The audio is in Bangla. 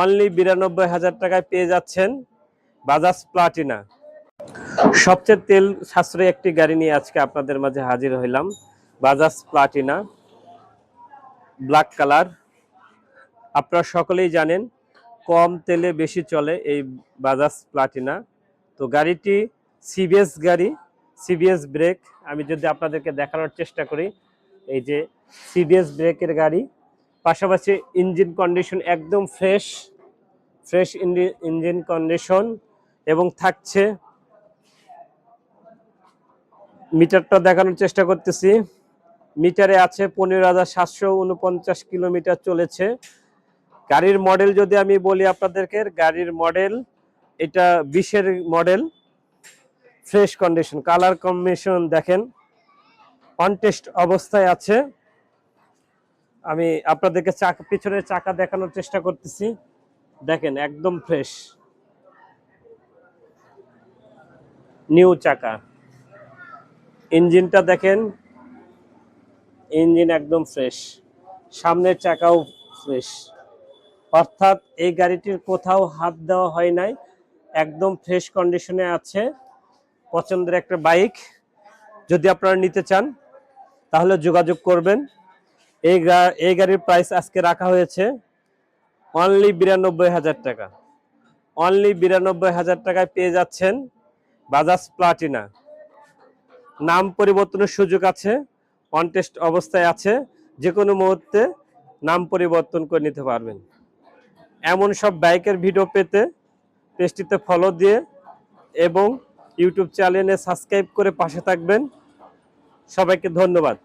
অনলি ৯২,০০০ টাকায় পেয়ে যাচ্ছেন বাজাজ প্লাটিনা। সবচেয়ে তেল সাশ্রয়ী একটি গাড়ি নিয়ে আজকে আপনাদের মাঝে হাজির হইলাম, বাজাজ প্লাটিনা ব্ল্যাক কালার। আপনারা সকলেই জানেন কম তেলে বেশি চলে এই বাজাজ প্লাটিনা। তো গাড়িটি সিবিএস গাড়ি, সিবিএস ব্রেক। আমি যদি আপনাদেরকে দেখানোর চেষ্টা করি, এই যে সিবিএস ব্রেকের গাড়ি, পাশাপাশি ইঞ্জিন কন্ডিশন একদম ফ্রেশ ইঞ্জিন কন্ডিশন। এবং থাকছে, মিটারটা দেখানোর চেষ্টা করতেছি, মিটারে আছে ১৫,৭৪৯ কিলোমিটার চলেছে। গাড়ির মডেল যদি আমি বলি আপনাদেরকে, গাড়ির মডেল এটা 20-এর model, fresh condition, colour combination দেখেন, অনটেস্ট অবস্থায় আছে। আমি আপনাদেরকে পিছনের চাকা দেখানোর চেষ্টা করতেছি, দেখেন একদম ফ্রেশ নিউ চাকা। ইঞ্জিনটা দেখেন, ইঞ্জিন একদম ফ্রেশ, সামনের চাকাও ফ্রেশ। অর্থাৎ এই গাড়িটির কোথাও হাত দেওয়া হয় নাই, একদম ফ্রেশ কন্ডিশনে আছে। পছন্দের একটা বাইক, যদি আপনারা নিতে চান তাহলে যোগাযোগ করবেন। এই গাড়ির প্রাইস আজকে রাখা হয়েছে অনলি ৯২,০০০ টাকা। অনলি ৯২,০০০ টাকায় পেয়ে যাচ্ছেন বাজাজ প্লাটিনা। নাম পরিবর্তনের সুযোগ আছে, অনটেস্ট অবস্থায় আছে, যে কোনো মুহূর্তে নাম পরিবর্তন করে নিতে পারবেন। এমন সব বাইকের ভিডিও পেতে পেজটিতে ফলো দিয়ে এবং ইউটিউব চ্যানেলে সাবস্ক্রাইব করে পাশে থাকবেন। সবাইকে ধন্যবাদ।